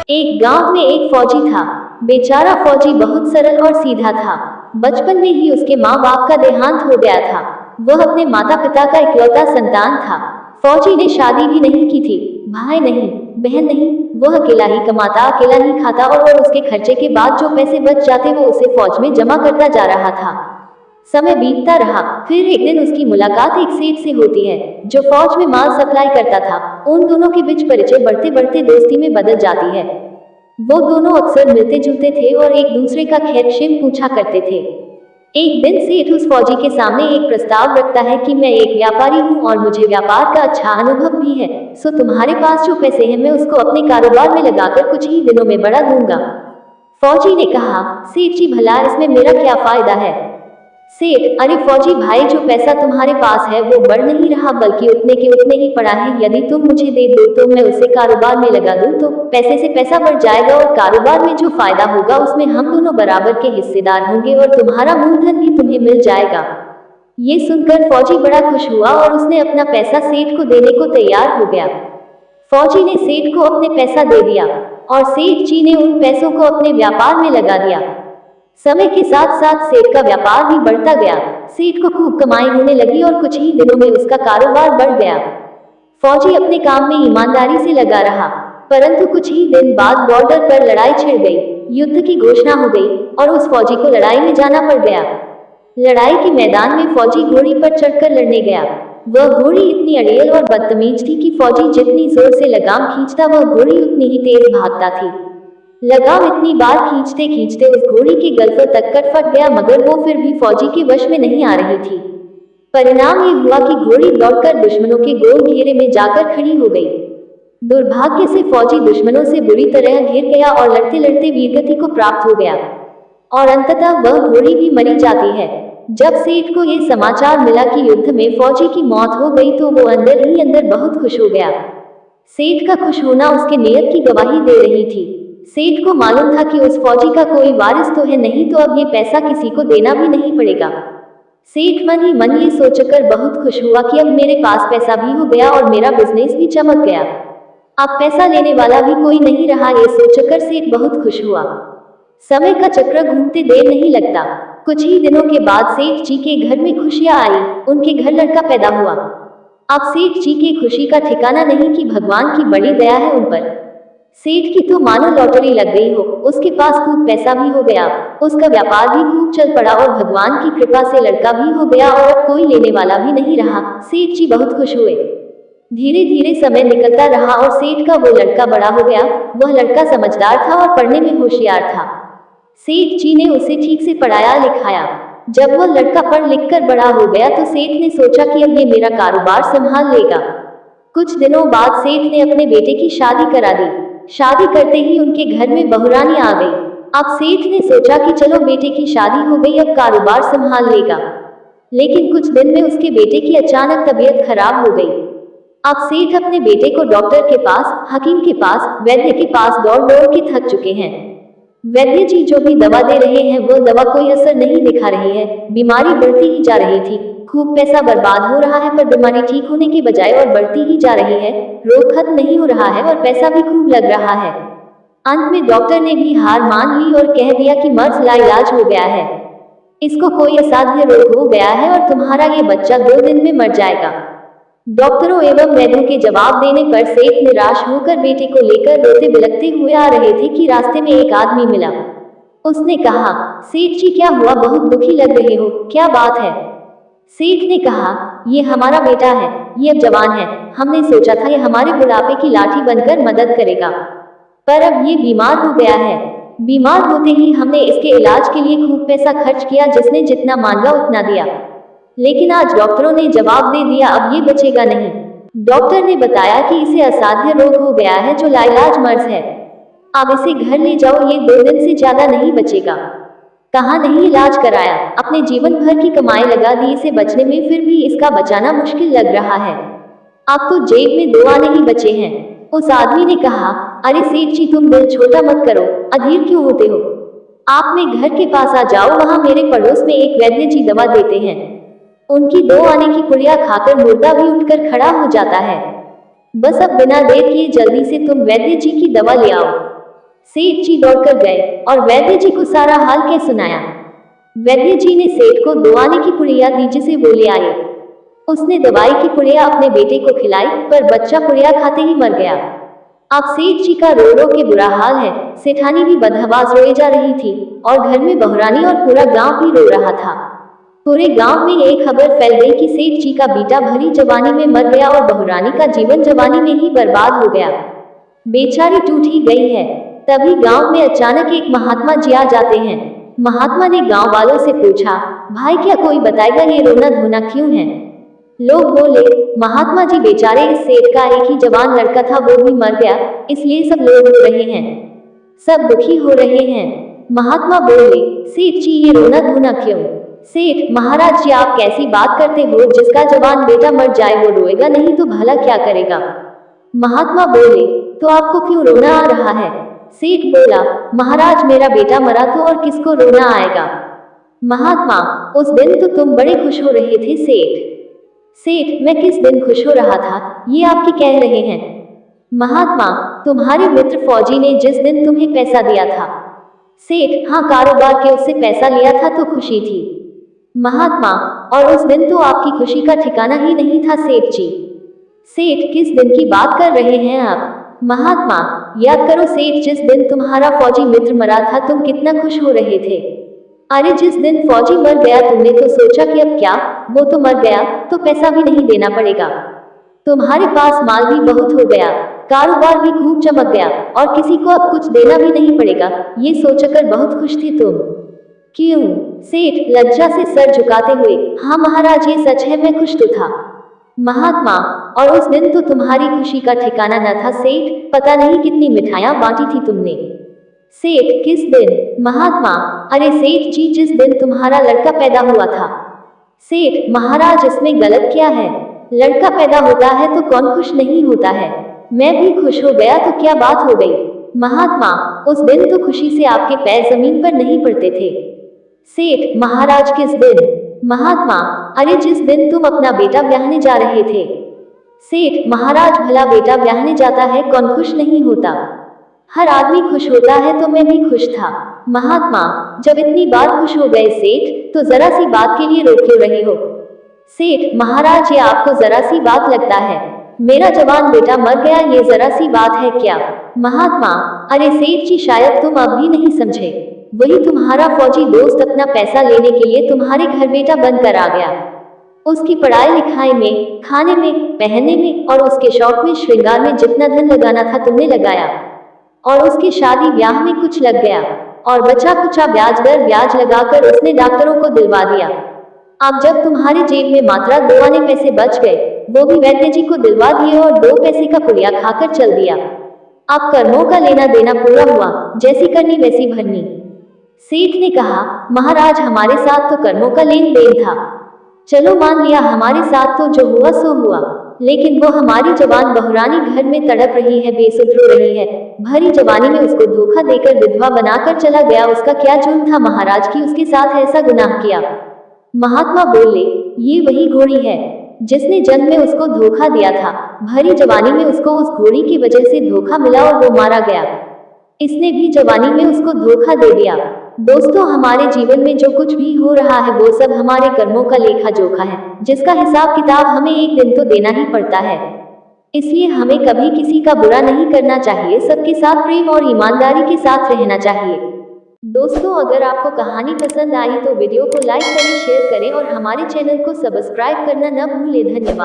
एक गांव में एक फौजी था। बेचारा फौजी बहुत सरल और सीधा था। बचपन में ही उसके माँ बाप का देहांत हो गया था। वह अपने माता पिता का इकलौता संतान था। फौजी ने शादी भी नहीं की थी, भाई नहीं, बहन नहीं। वह अकेला ही कमाता, अकेला ही खाता और उसके खर्चे के बाद जो पैसे बच जाते वो उसे फौज में जमा करता जा रहा था। समय बीतता रहा। फिर एक दिन उसकी मुलाकात एक सेठ से होती है जो फौज में माल सप्लाई करता था। उन दोनों के बीच परिचय बढ़ते बढ़ते दोस्ती में बदल जाती है। वो दोनों अक्सर मिलते जुलते थे और एक दूसरे का खैर-क्षेम पूछा करते थे। एक दिन सेठ उस फौजी के सामने एक प्रस्ताव रखता है कि मैं एक व्यापारी हूँ और मुझे व्यापार का अच्छा अनुभव भी है, सो तुम्हारे पास जो पैसे हैं मैं उसको अपने कारोबार में लगाकर कुछ ही दिनों में बढ़ा दूंगा। फौजी ने कहा, सेठ जी भला इसमें मेरा क्या फायदा है? सेठ, अरे फौजी भाई, जो पैसा तुम्हारे पास है वो बढ़ नहीं रहा बल्कि उतने के उतने ही पड़ा है। यदि तुम मुझे दे दो तो मैं उसे कारोबार में लगा दूं तो पैसे से पैसा बढ़ जाएगा और कारोबार में जो फायदा होगा उसमें हम दोनों बराबर के हिस्सेदार होंगे और तुम्हारा मूलधन भी तुम्हें मिल जाएगा। ये सुनकर फौजी बड़ा खुश हुआ और उसने अपना पैसा सेठ को देने को तैयार हो गया। फौजी ने सेठ को अपने पैसा दे दिया और सेठ जी ने उन पैसों को अपने व्यापार में लगा दिया। समय के साथ साथ सेठ का व्यापार भी बढ़ता गया। सेठ को खूब कमाई होने लगी और कुछ ही दिनों में उसका कारोबार बढ़ गया। फौजी अपने काम में ईमानदारी से लगा रहा, परंतु कुछ ही दिन बाद बॉर्डर पर लड़ाई छिड़ गई। युद्ध की घोषणा हो गई और उस फौजी को लड़ाई में जाना पड़ गया। लड़ाई के मैदान में फौजी घोड़ी पर चढ़कर लड़ने गया। वह घोड़ी इतनी अड़ियल और बदतमीज थी कि फौजी जितनी जोर से लगाम खींचता वह घोड़ी उतनी ही तेज भागता थी। लगाम इतनी बार खींचते खींचते उस घोड़ी के गलफे तक कट फट गया, मगर वो फिर भी फौजी के वश में नहीं आ रही थी। परिणाम ये हुआ कि घोड़ी दौड़कर दुश्मनों के गोल घेरे में जाकर खड़ी हो गई। दुर्भाग्य से फौजी दुश्मनों से बुरी तरह घिर गया और लड़ते लड़ते वीरगति को प्राप्त हो गया और अंततः वह घोड़ी भी मरी जाती है। जब सेठ को यह समाचार मिला कि युद्ध में फौजी की मौत हो गई तो वो अंदर ही अंदर बहुत खुश हो गया। सेठ का खुश होना उसके नियत की गवाही दे रही थी। सेठ को मालूम था कि उस फौजी का कोई वारिस तो है नहीं, तो अब ये पैसा किसी को देना भी नहीं पड़ेगा। सेठ मन ही मन ये सोचकर बहुत खुश हुआ कि अब मेरे पास पैसा भी हो गया और मेरा बिजनेस भी चमक गया। अब पैसा लेने वाला भी कोई नहीं रहा, ये सोचकर सेठ बहुत खुश हुआ। समय का चक्र घूमते देर नहीं लगता। कुछ ही दिनों के बाद सेठ जी के घर में खुशियां आई। उनके घर लड़का पैदा हुआ। अब सेठ जी की खुशी का ठिकाना नहीं कि भगवान की बड़ी दया है उन पर। सेठ की तो मानो लॉटरी लग गई हो, उसके पास खूब पैसा भी हो गया, उसका व्यापार भी खूब चल पड़ा और भगवान की कृपा से लड़का भी हो गया और अब कोई लेने वाला भी नहीं रहा। सेठ जी बहुत खुश हुए। धीरे धीरे समय निकलता रहा और सेठ का वो लड़का बड़ा हो गया। वह लड़का समझदार था और पढ़ने में होशियार था। सेठ जी ने उसे ठीक से पढ़ाया लिखाया। जब वह लड़का पढ़ लिख कर बड़ा हो गया तो सेठ ने सोचा कि अब ये मेरा कारोबार संभाल लेगा। कुछ दिनों बाद सेठ ने अपने बेटे की शादी करा दी। शादी करते ही उनके घर में बहुरानी आ गई। अब सेठ ने सोचा कि चलो बेटे की शादी हो गई, अब कारोबार संभाल लेगा। लेकिन कुछ दिन में उसके बेटे की अचानक तबीयत खराब हो गई। अब सेठ अपने बेटे को डॉक्टर के पास, हकीम के पास, वैद्य के पास दौड़ दौड़ के थक चुके हैं। वैद्य जी जो भी दवा दे रहे हैं वो दवा कोई असर नहीं दिखा रही है। बीमारी बढ़ती ही जा रही थी। खूब पैसा बर्बाद हो रहा है पर बीमारी ठीक होने के बजाय और बढ़ती ही जा रही है। रोग खत्म नहीं हो रहा है और पैसा भी खूब लग रहा है। अंत में डॉक्टर ने भी हार मान ली और कह दिया कि मर्ज लाइलाज हो गया है, इसको कोई असाध्य रोग हो गया है और तुम्हारा ये बच्चा 2 दिन में मर जाएगा। डॉक्टरों एवं वैद्यों के जवाब देने पर सेठ निराश होकर बेटे को लेकर रोते बिलखते हुए आ रहे थे कि रास्ते में एक आदमी मिला। उसने कहा, सेठ जी क्या हुआ, बहुत दुखी लग रहे हो, क्या बात है? सेठ ने कहा, ये हमारा बेटा है, ये अब जवान है। हमने सोचा था ये हमारे बुढ़ापे की लाठी बनकर मदद करेगा, पर अब ये बीमार हो गया है। बीमार होते ही हमने इसके इलाज के लिए खूब पैसा खर्च किया, जिसने जितना मांगा उतना दिया, लेकिन आज डॉक्टरों ने जवाब दे दिया अब ये बचेगा नहीं। डॉक्टर ने बताया कि इसे असाध्य रोग हो गया है जो लाइलाज मर्ज है। अब इसे घर ले जाओ, ये 2 दिन से ज्यादा नहीं बचेगा। कहाँ नहीं इलाज कराया, अपने जीवन भर की कमाई लगा दी इसे बचने में, फिर भी इसका बचाना मुश्किल लग रहा है। अब तो जेब में 2 आने ही बचे हैं। उस आदमी ने कहा, अरे सेठ जी तुम दिल छोटा मत करो, अधीर क्यों होते हो? आप मेरे घर के पास आ जाओ, वहाँ मेरे पड़ोस में एक वैद्य जी दवा देते हैं। उनकी 2 आने की पुड़िया खाकर मुर्दा भी उठकर खड़ा हो जाता है। बस अब बिना देर किए जल्दी से तुम वैद्य जी की दवा ले आओ। सेठ जी दौड़कर गए और वैद्य जी को सारा हाल कह सुनाया। वैद्य जी ने सेठ को दवाने की पुड़िया दी जिसे वो ले आए। उसने दवाई की पुड़िया अपने बेटे को खिलाई, पर बच्चा पुड़िया खाते ही मर गया। अब सेठ जी का रो रो के बुरा हाल है। सेठानी भी बदहवास रोए जा रही थी और घर में बहुरानी और पूरा गांव भी रो रहा था। पूरे गांव में एक खबर फैल गई कि सेठ जी का बेटा भरी जवानी में मर गया और बहुरानी का जीवन जवानी में ही बर्बाद हो गया। बेचारी टूट ही गई है। तभी गांव में अचानक एक महात्मा जी आ जाते हैं। महात्मा ने गांव वालों से पूछा, भाई क्या कोई बताएगा ये रोना धोना क्यों है? लोग बोले, महात्मा जी बेचारे इस सेठ का एक ही जवान लड़का था, वो भी मर गया, इसलिए सब लोग रो रहे हैं, सब दुखी हो रहे हैं। महात्मा बोले, सेठ जी ये रोना धोना क्यों? सेठ, महाराज जी आप कैसी बात करते हो, जिसका जवान बेटा मर जाए वो रोएगा नहीं तो भला क्या करेगा? महात्मा बोले, तो आपको क्यों रोना आ रहा है? सेठ बोला, महाराज मेरा बेटा मरा तो और किसको रोना आएगा? महात्मा, उस दिन तो तुम बड़े खुश हो रहे थे सेठ। सेठ, मैं किस दिन खुश हो रहा था ये आपकी कह रहे हैं? महात्मा, तुम्हारे मित्र फौजी ने जिस दिन तुम्हें पैसा दिया था। सेठ, हाँ कारोबार के उससे पैसा लिया था तो खुशी थी। महात्मा, और उस दिन तो आपकी खुशी का ठिकाना ही नहीं था सेठ जी। सेठ, किस दिन की बात कर रहे हैं आप? महात्मा, याद करो सेठ, जिस दिन तुम्हारा फौजी मित्र मरा था तुम कितना खुश हो रहे थे। अरे जिस दिन फौजी मर गया तुमने तो सोचा कि अब क्या, वो तो मर गया तो पैसा भी नहीं देना पड़ेगा, तुम्हारे पास माल भी बहुत हो गया, कारोबार भी खूब चमक गया और किसी को अब कुछ देना भी नहीं पड़ेगा, ये सोचकर बहुत खुश थे तुम। क्यों? सेठ लज्जा से सर झुकाते हुए, हाँ महाराज ये सच है, मैं खुश तो था। महात्मा, और उस दिन तो तुम्हारी खुशी का ठिकाना न था सेठ, पता नहीं कितनी मिठाइयां बांटी थी तुमने। सेठ, किस दिन? महात्मा, अरे सेठ जी जिस दिन तुम्हारा लड़का पैदा हुआ था। सेठ, महाराज इसमें गलत क्या है? लड़का पैदा होता है तो कौन खुश नहीं होता है? मैं भी खुश हो गया तो क्या बात हो गई? महात्मा, उस दिन तो खुशी से आपके पैर जमीन पर नहीं पड़ते थे। सेठ, महाराज किस दिन? महात्मा, अरे जिस दिन तुम अपना बेटा ब्याहने जा रहे थे। सेठ, महाराज भला बेटा ब्याहने जाता है कौन खुश नहीं होता? हर आदमी खुश होता है तो मैं भी खुश था। महात्मा, जब इतनी बार खुश हो गए सेठ तो जरा सी बात के लिए रोक क्यों रहे हो? सेठ, महाराज ये आपको जरा सी बात लगता है, मेरा जवान बेटा मर गया ये जरा सी बात है क्या? महात्मा, अरे सेठ जी शायद तुम अब भी नहीं समझे, वही तुम्हारा फौजी दोस्त अपना पैसा लेने के लिए तुम्हारे घर बेटा बनकर आ गया। उसकी पढ़ाई लिखाई में, खाने में, पहनने में और उसके शौक में श्रृंगार में जितना धन लगाना था तुमने लगाया, और उसकी शादी ब्याह में कुछ लग गया, और बचा कुचा ब्याज दर ब्याज लगाकर उसने डॉक्टरों को दिलवा दिया। अब जब तुम्हारी जेब में मात्रा 2 आने पैसे बच गए, वो भी वैद्य जी को दिलवा दिए और 2 पैसे का पुड़िया खाकर चल दिया। अब कर्मों का लेना देना पूरा हुआ, जैसी करनी वैसी भरनी। सेठ ने कहा, महाराज हमारे साथ तो कर्मों का लेन देन था, चलो मान लिया हमारे साथ तो जो हुआ सो हुआ, लेकिन वो हमारी जवान बहुरानी घर में तड़प रही है, बेसुध रो रही है, भरी जवानी में उसको धोखा देकर विधवा बनाकर चला गया, उसका क्या जुर्म था महाराज की उसके साथ ऐसा गुनाह किया? महात्मा बोले, ये वही घोड़ी है जिसने जन्म में उसको धोखा दिया था, भरी जवानी में उसको उस घोड़ी की वजह से धोखा मिला और वो मारा गया, इसने भी जवानी में उसको धोखा दे दिया। दोस्तों, हमारे जीवन में जो कुछ भी हो रहा है वो सब हमारे कर्मों का लेखा जोखा है, जिसका हिसाब किताब हमें एक दिन तो देना ही पड़ता है। इसलिए हमें कभी किसी का बुरा नहीं करना चाहिए, सबके साथ प्रेम और ईमानदारी के साथ रहना चाहिए। दोस्तों, अगर आपको कहानी पसंद आई तो वीडियो को लाइक करें, शेयर करें और हमारे चैनल को सब्सक्राइब करना न भूलें। धन्यवाद।